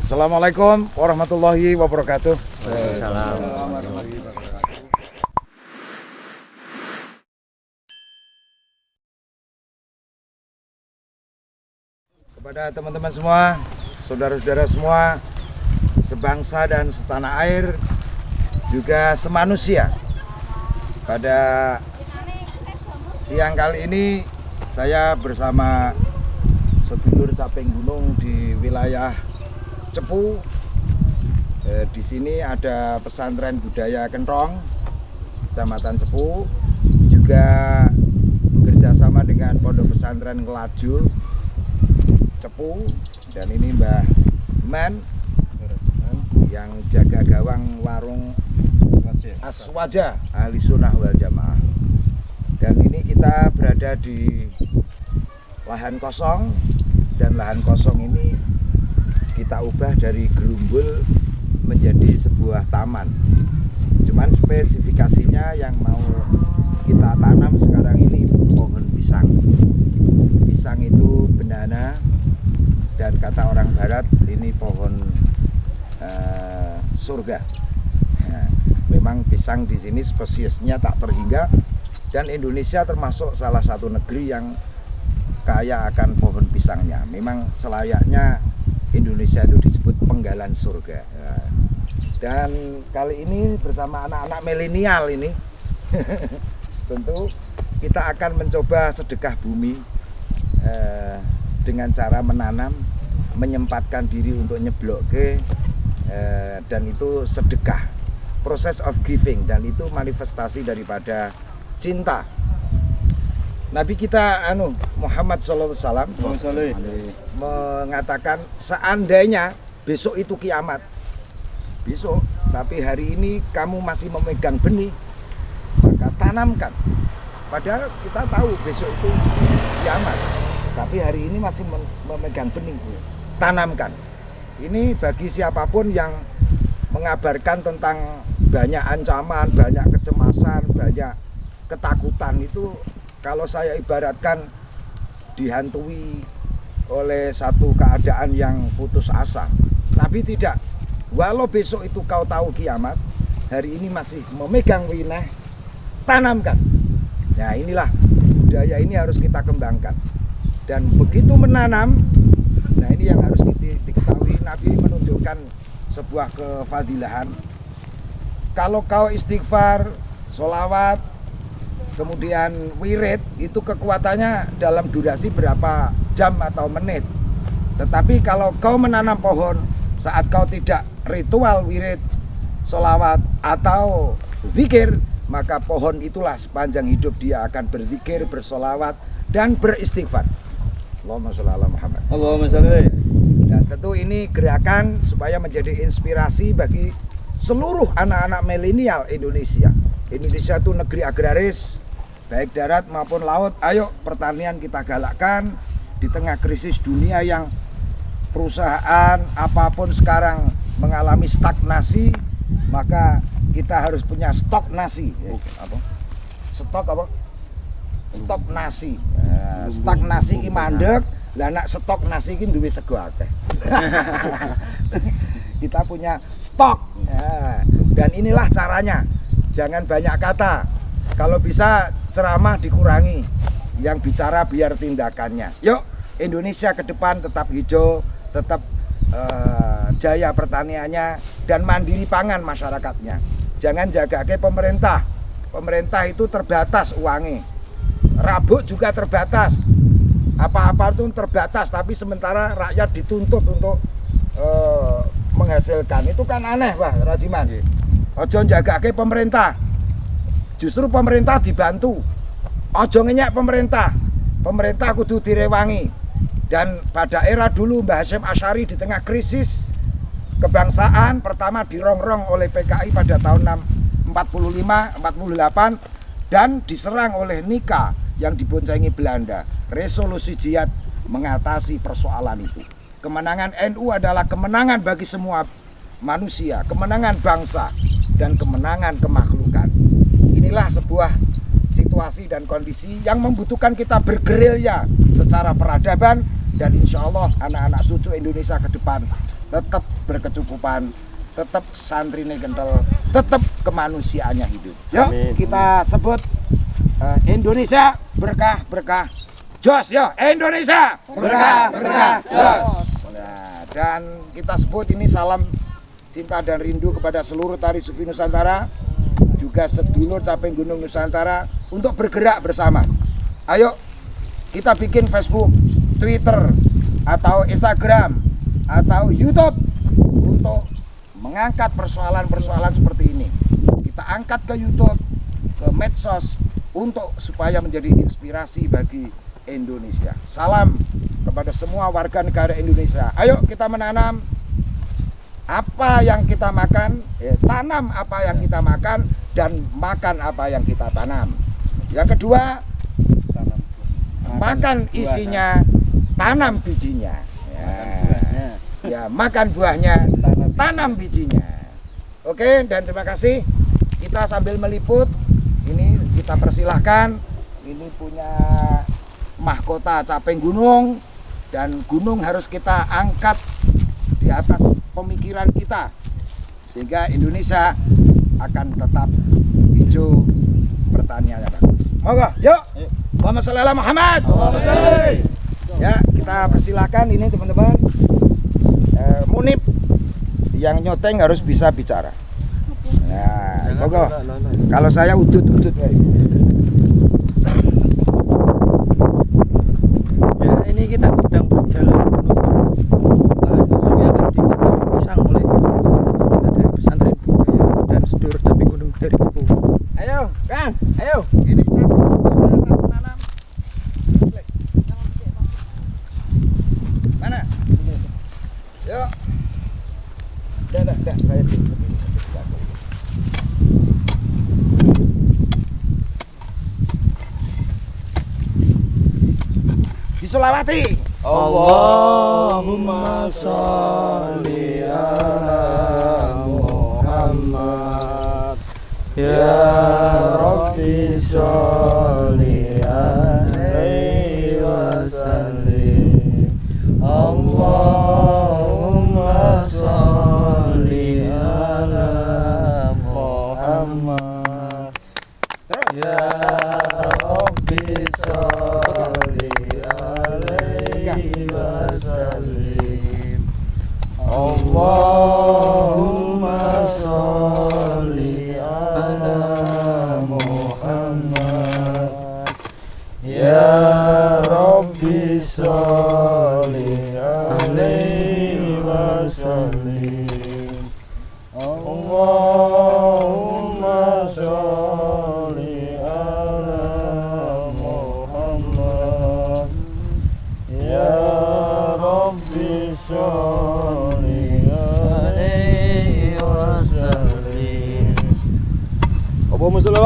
Assalamualaikum warahmatullahi wabarakatuh. Kepada teman-teman semua, saudara-saudara semua, sebangsa dan setanah air, juga semanusia. Pada siang kali ini saya bersama sedulur caping gunung di wilayah Cepu. Di sini ada pesantren budaya Kentrong, Kecamatan Cepu, juga bekerjasama dengan Pondok Pesantren Ngelaju Cepu, dan ini Mbah Man yang jaga gawang warung Aswaja Ahli Sunnah wal Jamaah. Dan ini kita berada di lahan kosong, dan lahan kosong ini kita ubah dari gerumbul menjadi sebuah taman. Cuman spesifikasinya yang mau kita tanam sekarang ini pohon pisang. Pisang itu bendana, dan kata orang barat ini pohon surga. Nah, memang pisang di sini spesiesnya tak terhingga, dan Indonesia termasuk salah satu negeri yang kaya akan pohon pisangnya. Memang selayaknya Indonesia itu disebut penggalan surga. Dan kali ini bersama anak-anak milenial ini tentu kita akan mencoba sedekah bumi dengan cara menanam, menyempatkan diri untuk nyeblok dan itu sedekah, proses of giving, dan itu manifestasi daripada cinta. Nabi kita Muhammad SAW mengatakan, seandainya besok itu kiamat, besok, tapi hari ini kamu masih memegang benih, maka tanamkan. Padahal kita tahu besok itu kiamat, tapi hari ini masih memegang benih, tanamkan. Ini bagi siapapun yang mengabarkan tentang banyak ancaman, banyak kecemasan, banyak ketakutan, itu kalau saya ibaratkan dihantui oleh satu keadaan yang putus asa. Tapi tidak, walau besok itu kau tahu kiamat, hari ini masih memegang wineh, tanamkan. Nah, inilah budaya ini harus kita kembangkan. Dan begitu menanam, nah ini yang harus diketahui. Nabi menunjukkan sebuah kefadilahan. Kalau kau istighfar, sholawat, kemudian wirid, itu kekuatannya dalam durasi berapa jam atau menit. Tetapi kalau kau menanam pohon saat kau tidak ritual wirid, sholawat atau zikir, maka pohon itulah sepanjang hidup dia akan berzikir, bersolawat, dan beristighfar. Allahumma sholli ala Muhammad. Allahumma sholli. Dan tentu ini gerakan supaya menjadi inspirasi bagi seluruh anak-anak milenial Indonesia. Indonesia itu negeri agraris, baik darat maupun laut. Ayo pertanian kita galakkan di tengah krisis dunia yang perusahaan apapun sekarang mengalami stagnasi, maka kita harus punya stok nasi. Stok apa? Stok nasi. Stok nasi ki mandek, lah nak stok nasi ki duwe sego akeh. Kita punya stok. Dan inilah caranya. Jangan banyak kata. Kalau bisa ceramah dikurangi. Yang bicara biar tindakannya. Yuk, Indonesia ke depan tetap hijau, tetap jaya pertaniannya, dan mandiri pangan masyarakatnya. Jangan jaga ke pemerintah. Pemerintah itu terbatas uangnya. Rabuk juga terbatas. Apa-apa itu terbatas, tapi sementara rakyat dituntut untuk menghasilkan. Itu kan aneh, Pak Rajiman. Ojo njagake pemerintah. Justru pemerintah dibantu. Ojo ngenyek pemerintah. Pemerintah kudu direwangi. Dan pada era dulu Mbah Hasyim Asy'ari di tengah krisis kebangsaan pertama dirongrong oleh PKI pada tahun 45-48 dan diserang oleh Nika yang diboncengi Belanda. Resolusi jihad mengatasi persoalan itu. Kemenangan NU adalah kemenangan bagi semua manusia, kemenangan bangsa, dan kemenangan kemakhlukan. Inilah sebuah situasi dan kondisi yang membutuhkan kita bergerilya secara peradaban, dan insya Allah anak-anak cucu Indonesia ke depan tetap berkecukupan, tetap santrine kental, tetap kemanusiaannya hidup. Yuk kita sebut Indonesia berkah-berkah jos, yo Indonesia berkah-berkah jos. Nah, dan kita sebut ini salam cinta dan rindu kepada seluruh tari sufi Nusantara, juga sedulur caping gunung Nusantara untuk bergerak bersama. Ayo kita bikin Facebook, Twitter, atau Instagram, atau YouTube untuk mengangkat persoalan-persoalan seperti ini. Kita angkat ke YouTube, ke medsos, untuk supaya menjadi inspirasi bagi Indonesia. Salam kepada semua warga negara Indonesia. Ayo kita menanam apa yang kita makan, tanam apa yang kita makan, dan makan apa yang kita tanam. Yang kedua, makan isinya, tanam bijinya. Ya, makan buahnya, tanam bijinya. Oke, dan terima kasih. Kita sambil meliput, ini kita persilahkan. Ini punya mahkota caping gunung, dan gunung harus kita angkat di atas pemikiran kita, sehingga Indonesia akan tetap hijau, pertaniannya bagus. Monggo, yuk. Muhammad shallallahu alaihi Muhammad. Ya, kita persilahkan ini teman-teman. Munib yang nyoteng harus bisa bicara. Nah, monggo. Kalau saya udut-udut ya. Ya, ini kita sedang berjalan menuju bahan tusuk yang akan ditanam pisang oleh teman-teman kita dari pesantren budaya dan sedulur caping gunung dari Cepu. Ayo, Kang, ayo. Ini saya tanam. Mana? Yuk. Dah, saya di sini. Di Sulawati. Allahumma sholli ala Muhammad. Ya Rabbi sholli alaihi wasallim. Allahumma sholli ala Muhammad. Ya Rabbi sholli alaihi wasallim. Allahumma sholli ala Muhammad. Ya Rabbi sholli alaihi wasallim. Allahumma sholli ala Muhammad. Ya Rabbi sholli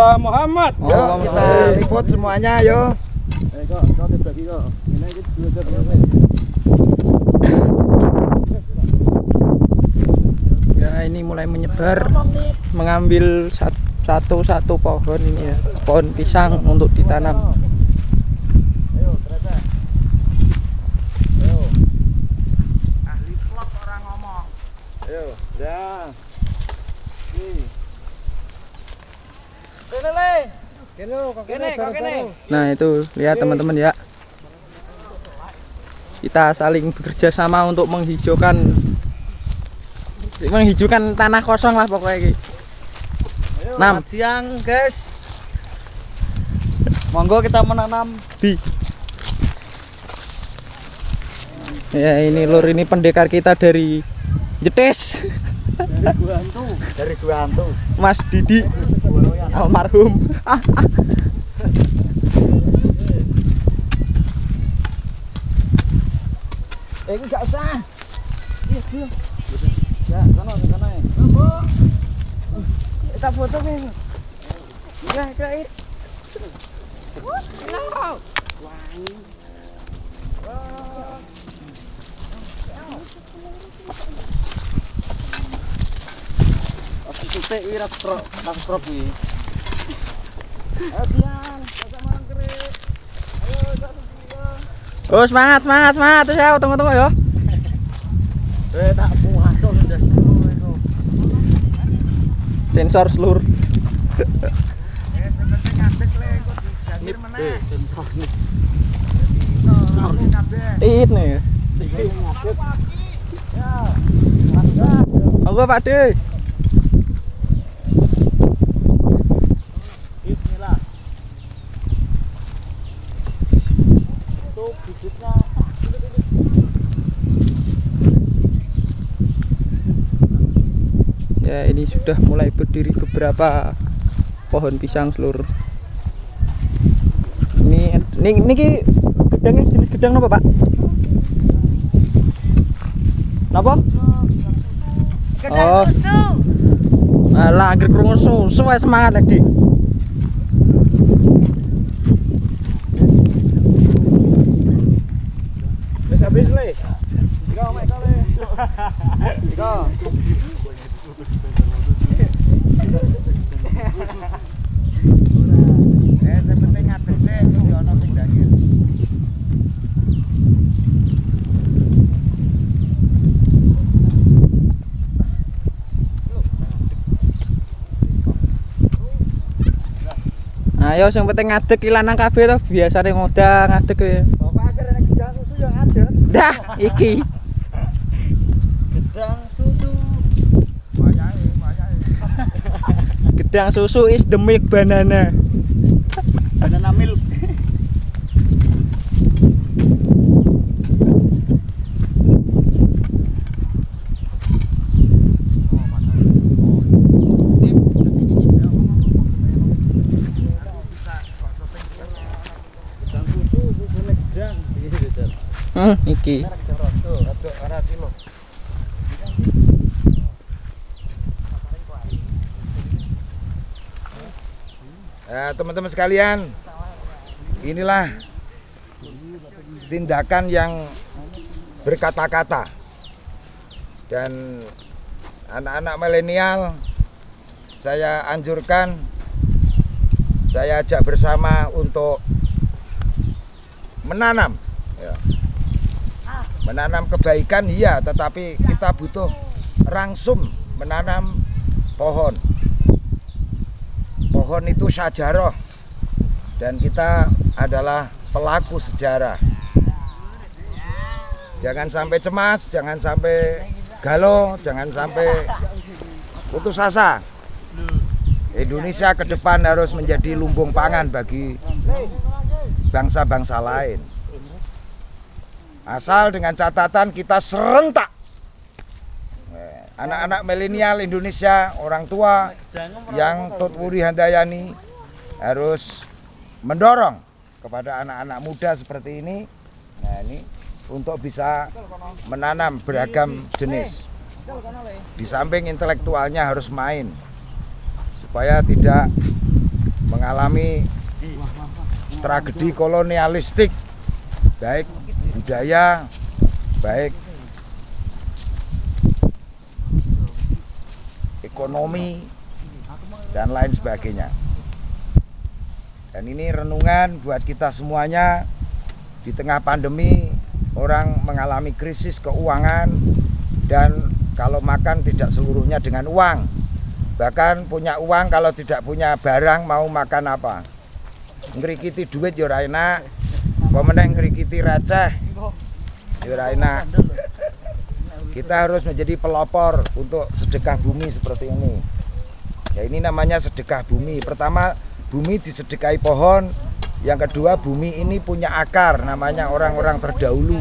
Allah Muhammad. Yuk kita liput semuanya, yuk. Ya ini mulai menyebar, mengambil satu pohon ini ya, pohon pisang untuk ditanam. Ahli vlog orang ngomong. Ayo, dah. Nah itu lihat teman-teman ya, kita saling bekerja sama untuk menghijaukan tanah kosong lah pokoknya. Selamat siang guys, monggo kita menanam bi. Ya ini lur, ini pendekar kita dari Jetes, dari dua hantu. Mas Didi almarhum. Ini nggak usah. Iya belum. Ya, sana ya. Kita foto nih. Ya, kait. Aku titik wirat pro iki. Ayo biang, sama anggrek. Ayo, Oh semangat terus ya tunggu ya. tak puas tuh sudah. Sensor seluruh. Sebenarnya ngadeg le kok digangir meneh. Sensor nih. Iso lampu kabeh. Tit nih. Monggo Pak De. Bismillah. Tuh bibitnya. Ya ini sudah mulai berdiri beberapa pohon pisang seluruh. Ini gedangnya jenis gedang apa Pak? Napa? Gedang susu. Alah anggere krungu susu wae semangat lagi. Wis habis le. Tiga mek kali. Tiga. Sing penting ngadeg sih kudu ana sing dangir. Ayo sing penting ngadeg ki lanang kabeh to, biasane ngodang ngadeg kowe. Bapak akhirnya nek gedang susu yang ada. Dah, iki. Gedang susu. Wayahe. Gedang susu is the milk banana. Banana milk. Gedang susu, susune gedang. Iki. Rodok ora silo. Nah, teman-teman sekalian, inilah tindakan yang berkata-kata, dan anak-anak milenial saya anjurkan, saya ajak bersama untuk menanam ya. Menanam kebaikan iya, tetapi kita butuh rangsum menanam pohon. Pohon itu sajarah, dan kita adalah pelaku sejarah. Jangan sampai cemas, jangan sampai galau, jangan sampai putus asa. Indonesia ke depan harus menjadi lumbung pangan bagi bangsa-bangsa lain. Asal dengan catatan kita serentak. Anak-anak milenial Indonesia, orang tua yang Tut Wuri Handayani harus mendorong kepada anak-anak muda seperti ini. Nah, ini untuk bisa menanam beragam jenis. Di samping intelektualnya harus main, supaya tidak mengalami tragedi kolonialistik, baik budaya, baik ekonomi, dan lain sebagainya. Dan ini renungan buat kita semuanya. Di tengah pandemi, orang mengalami krisis keuangan, dan kalau makan tidak seluruhnya dengan uang. Bahkan punya uang, kalau tidak punya barang mau makan apa? Ngrikiti duit ya ora enak, pemenang ngrikiti receh ya ora enak. Kita harus menjadi pelopor untuk sedekah bumi seperti ini. Ya, ini namanya sedekah bumi. Pertama, bumi disedekahi pohon. Yang kedua, bumi ini punya akar, namanya orang-orang terdahulu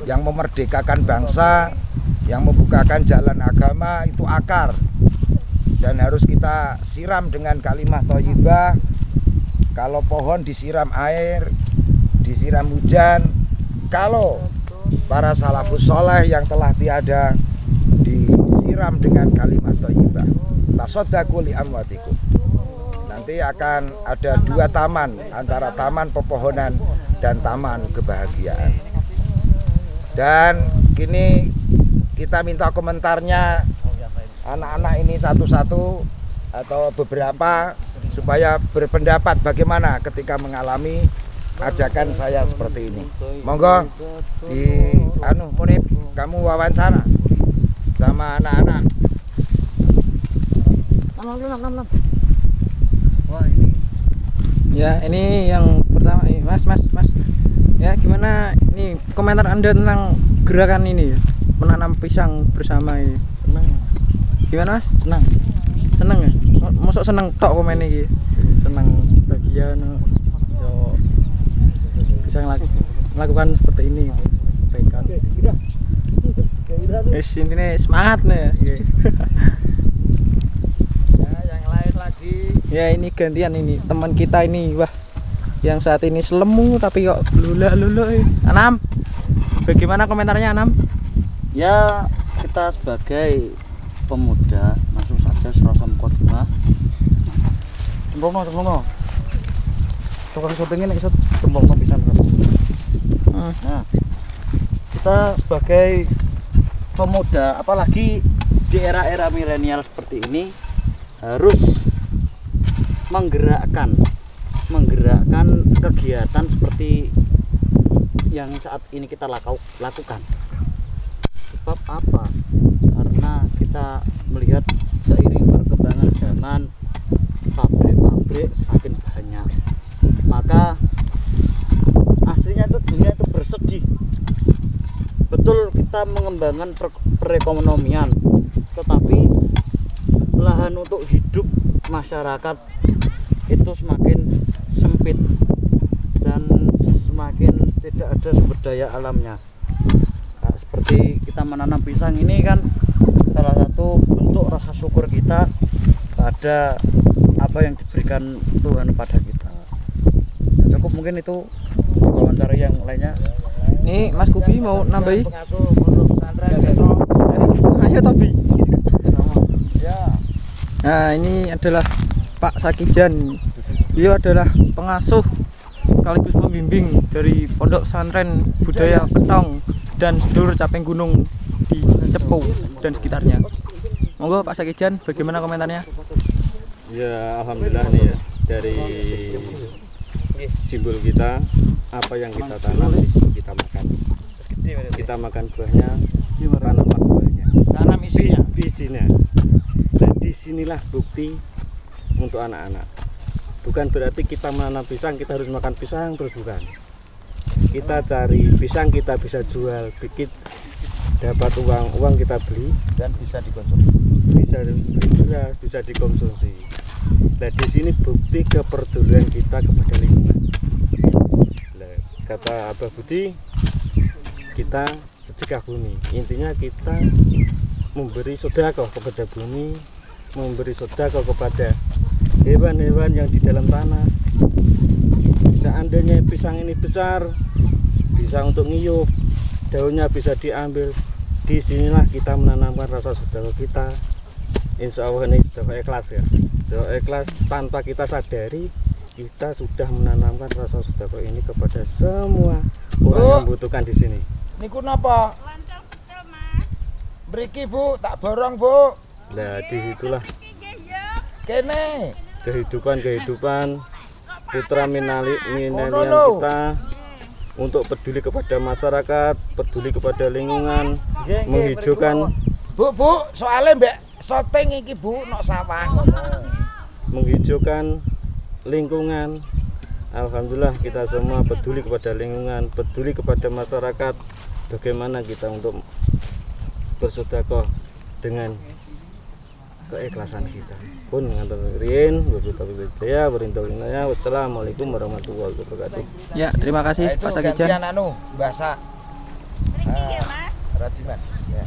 yang memerdekakan bangsa, yang membukakan jalan agama, itu akar. Dan harus kita siram dengan kalimat thayyibah. Kalau pohon disiram air, disiram hujan, kalau para salafus soleh yang telah tiada disiram dengan kalimat thayyibah. Tasaddaqu li amwatikum. Nanti akan ada dua taman, antara taman pepohonan dan taman kebahagiaan. Dan kini kita minta komentarnya anak-anak ini satu-satu atau beberapa, supaya berpendapat bagaimana ketika mengalami ajakan saya seperti ini. Monggo di Munib, kamu wawancara sama anak-anak. Wah, ini. Ya, ini yang pertama nih, Mas. Ya, gimana ini komentar Anda tentang gerakan ini, menanam pisang bersama ini? Seneng. Gimana, Mas? Seneng. Seneng ya? Mosok seneng tok komen iki. Seneng bagian bisa melakukan seperti ini. Kebaikan. Intinya semangat nih ya. Ya, yang lain lagi. Ya, ini gantian ini teman kita ini, wah, yang saat ini selemu tapi kok lula. Anam, bagaimana komentarnya, Anam? Ya, kita sebagai pemuda langsung saja serasa mukadimah. Cemplungno. Tukang syuting ini cemplungno pisan. Nah, kita sebagai pemuda, apalagi di era-era milenial seperti ini, harus menggerakkan kegiatan seperti yang saat ini kita lakukan. Sebab apa? Karena kita melihat seiring perkembangan zaman, pabrik-pabrik semakin banyak, maka aslinya itu dunia itu bersedih. Betul, kita mengembangkan perekonomian, tetapi lahan untuk hidup masyarakat itu semakin sempit dan semakin tidak ada sumber daya alamnya. Nah, seperti kita menanam pisang ini kan salah satu bentuk rasa syukur kita pada apa yang diberikan Tuhan pada kita. Ya, cukup mungkin itu wawancara yang lainnya. Nih, Mas Kubi mau nambahi? Pengasuh pondok pesantren Ayo Tobi. ya. Nah, ini adalah Pak Sakijan. Beliau adalah pengasuh sekaligus pembimbing dari Pondok Pesantren Budaya Ketong dan Sedulur Caping Gunung di Cepu dan sekitarnya. Monggo Pak Sakijan, bagaimana komentarnya? Ya, alhamdulillah nih ya, dari simbol kita, apa yang kita tanam kita makan. Kita makan buahnya, tanamlah buahnya. Tanam isinya. Dan disinilah bukti untuk anak-anak. Bukan berarti kita menanam pisang kita harus makan pisang terus, bukan. Kita cari pisang, kita bisa jual dikit, dapat uang kita beli Dan bisa dikonsumsi. bisa beli beras, bisa dikonsumsi. Nah, di sini bukti kepedulian kita kepada lingkungan. Nah, kata Abah Budi, kita sedekah bumi. Intinya kita memberi sedekah kepada bumi, memberi sedekah kepada hewan-hewan yang di dalam tanah. Seandainya pisang ini besar, bisa untuk ngiyup, daunnya bisa diambil. Disinilah kita menanamkan rasa sedekah kita. Insya Allah ini sedekah ikhlas ya. ikhlas tanpa kita sadari kita sudah menanamkan rasa sedekah ini kepada semua orang yang membutuhkan di sini. Niku napa? Mriki Bu, tak borong Bu. Nah, disitulah Kene. kehidupan putra milenial kita untuk peduli kepada masyarakat, peduli kepada lingkungan, menghijaukan. Bu, soalnya mbak syuting iki Bu, nok sawah ngono. Menghijaukan lingkungan. Alhamdulillah kita semua peduli kepada lingkungan, peduli kepada masyarakat. Bagaimana kita untuk bersedekah dengan keikhlasan kita. Pun ngantos riyin, wassalamualaikum warahmatullahi wabarakatuh. Ya, terima kasih Nah, itu Pak Sakijan. gantian bahasa Rajiman. Ya.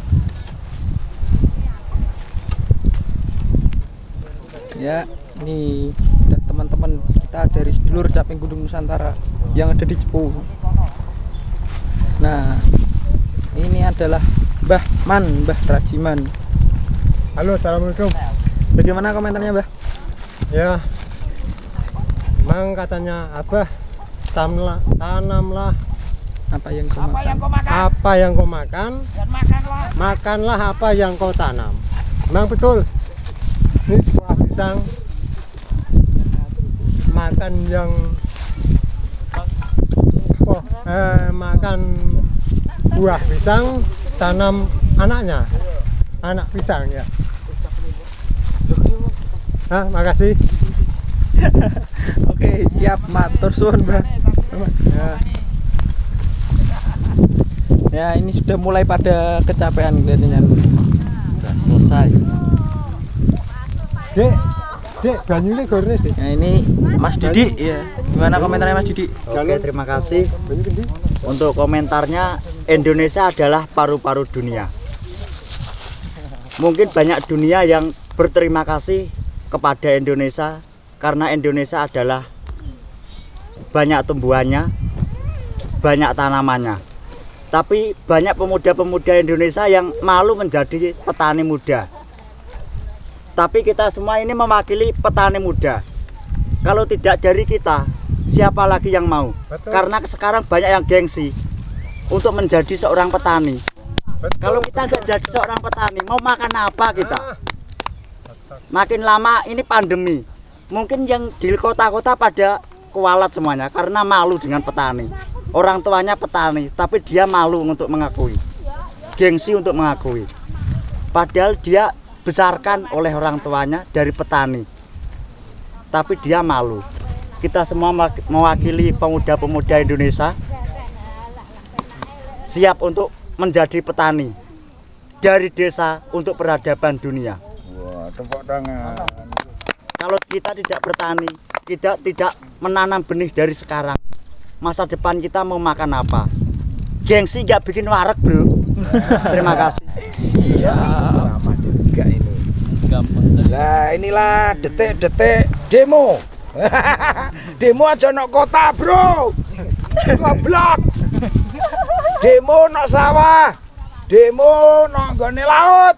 Ya, ini udah teman-teman kita dari sedulur Caping Gunung Nusantara yang ada di Cepu. Nah, ini adalah Mbah Rajiman. Halo, assalamualaikum. Bagaimana komentarnya, Mbah? Ya, memang katanya Abah, tanamlah Apa yang kau makan? apa yang kau makan, Dan makanlah. makanlah apa yang kau tanam. Memang betul. Ini sebuah pisang, makan yang makan buah pisang, tanam anaknya, anak pisang ya. Makasih. Oke, siap, matur suwun, Mbah. Ya, ini sudah mulai pada kecapean kelihatannya. Sudah selesai. Dek, banyune gorene, Dek. Nah, ini Mas Didi ya. Gimana komentarnya Mas Didi? Oke, terima kasih untuk komentarnya. Indonesia adalah paru-paru dunia. Mungkin banyak dunia yang berterima kasih kepada Indonesia karena Indonesia adalah banyak tumbuhannya, banyak tanamannya. Tapi banyak pemuda-pemuda Indonesia yang malu menjadi petani muda. Tapi kita semua ini mewakili petani muda. Kalau tidak dari kita, siapa lagi yang mau? Betul. Karena sekarang banyak yang gengsi untuk menjadi seorang petani. Betul. Kalau kita nggak jadi seorang petani, mau makan apa kita? Makin lama ini pandemi. Mungkin yang di kota-kota pada kualat semuanya karena malu dengan petani. Orang tuanya petani, tapi dia malu untuk mengakui. Gengsi untuk mengakui. Padahal dia besarkan oleh orang tuanya dari petani. Tapi dia malu. Kita semua mewakili pemuda-pemuda Indonesia siap untuk menjadi petani dari desa untuk peradaban dunia. Wah, tepuk tangan. Kalau kita tidak bertani, kita tidak menanam benih dari sekarang, masa depan kita mau makan apa? Gengsi nggak bikin wareg, bro. Terima kasih. Iya, sama juga ini. Nah, inilah detik-detik demo. Demo aja nok kota, bro. Goblok. Demo nok sawah. Demo nok nggone laut.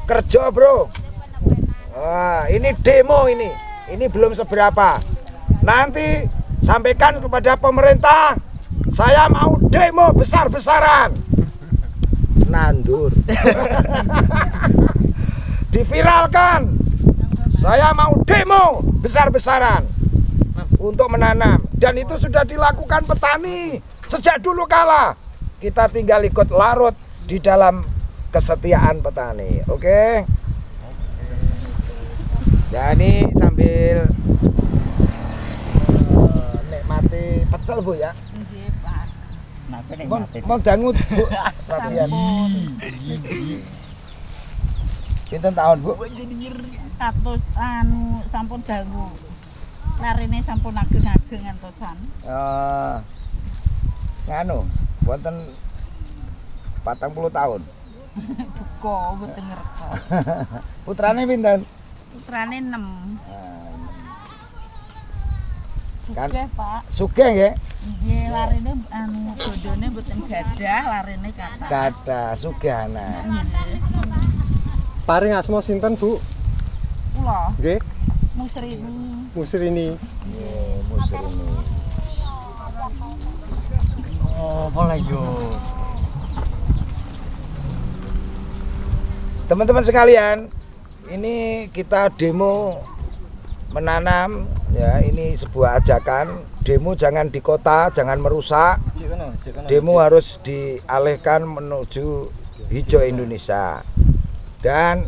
Kerja, bro. Wah, ini demo ini. Ini belum seberapa. Nanti sampaikan kepada pemerintah, saya mau demo besar-besaran. Nandur. Diviralkan. Saya mau demo besar-besaran untuk menanam, dan itu sudah dilakukan petani sejak dulu kala. Kita tinggal ikut larut di dalam kesetiaan petani. Oke. Ya, ini sambil nikmati pecel, Bu ya. Mau dangut, Bu. Latihan. Pinten tahun, Bu? Kados sampun dangu. Larine sampun ageng-ageng ngantosan. Nganu, wonten 40 tahun. Duka mboten ngerti. Putrane pinten? Putrane 6. Kan Sugih, Pak. sugih nggih? Nggih, larine bodone mboten gadah, larine kathah. Gadah sugih anak. Nggih. Paring asma sinten, Bu? Kula Nggih. Musrini. Musrini. Oh, boleh yo. Teman-teman sekalian, ini kita demo menanam ya, ini sebuah ajakan. Demo jangan di kota, jangan merusak. Demo harus dialihkan menuju hijau Indonesia. Dan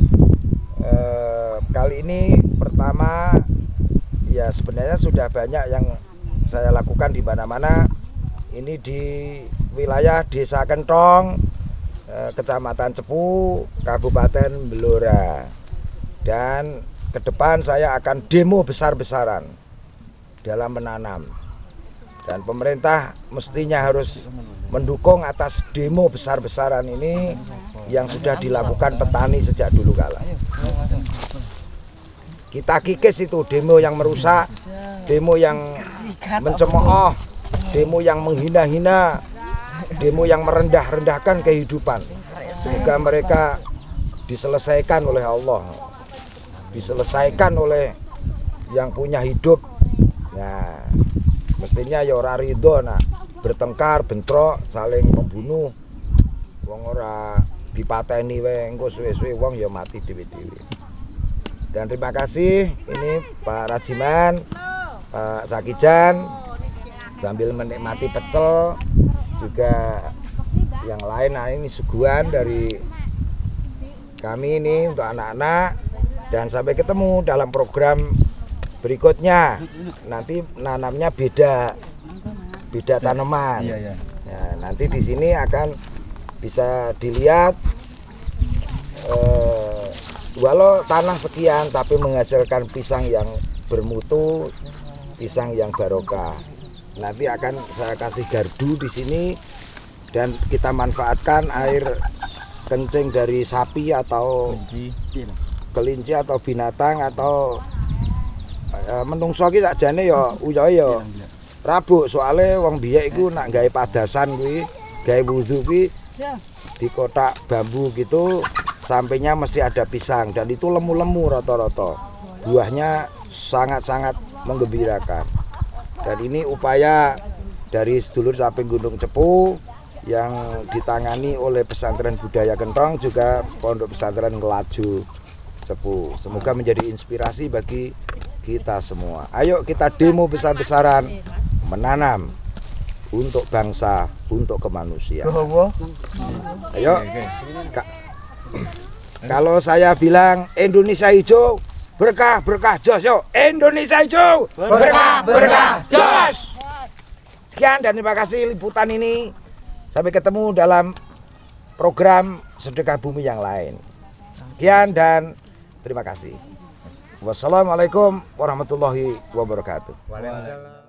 kali ini pertama ya sebenarnya sudah banyak yang saya lakukan di mana-mana. Ini di wilayah Desa Kentong, Kecamatan Cepu, Kabupaten Blora. Dan ke depan saya akan demo besar-besaran dalam menanam. Dan pemerintah mestinya harus mendukung atas demo besar-besaran ini yang sudah dilakukan petani sejak dulu kala. Kita kikis itu demo yang merusak, demo yang mencemooh, demo yang menghina-hina, demo yang merendah-rendahkan kehidupan. Semoga mereka diselesaikan oleh Allah, diselesaikan oleh yang punya hidup. Nah, mestinya ya ora ridho nak bertengkar, bentrok, saling membunuh. Wong ora dipateni wae, engko suwe-suwe wong ya mati dhewe-dhewe. Dan terima kasih ini Pak Rajiman, Pak Sakijan, sambil menikmati pecel, juga yang lain. Nah, ini suguhan dari kami ini untuk anak-anak. Dan sampai ketemu dalam program berikutnya. Nanti nanamnya beda tanaman. Ya, nanti di sini akan bisa dilihat walau tanah sekian tapi menghasilkan pisang yang bermutu, pisang yang barokah. Nanti akan saya kasih gardu di sini dan kita manfaatkan air kencing dari sapi atau kelinci atau binatang atau menungso ki sakjane ya uyohe ya rabuk. Soale wong biyen iku nak gawe padasan kuwi, gawe wudu kuwi di kotak bambu gitu, sampingnya mesti ada pisang dan itu lemu-lemu rata-rata. Buahnya sangat-sangat menggembirakan. Dan ini upaya dari sedulur Saping Gunung Cepu yang ditangani oleh Pesantren Budaya Kentong, juga Pondok Pesantren Ngelaju Cepu. Semoga menjadi inspirasi bagi kita semua. Ayo kita demo besar-besaran menanam untuk bangsa, untuk kemanusiaan. Ayo. Kalau saya bilang Indonesia hijau, berkah jos yuk. Indonesia hijau, berkah jos. Sekian dan terima kasih liputan ini. Sampai ketemu dalam program Sedekah Bumi yang lain. Sekian dan terima kasih. Wassalamualaikum warahmatullahi wabarakatuh. Waalaikumsalam.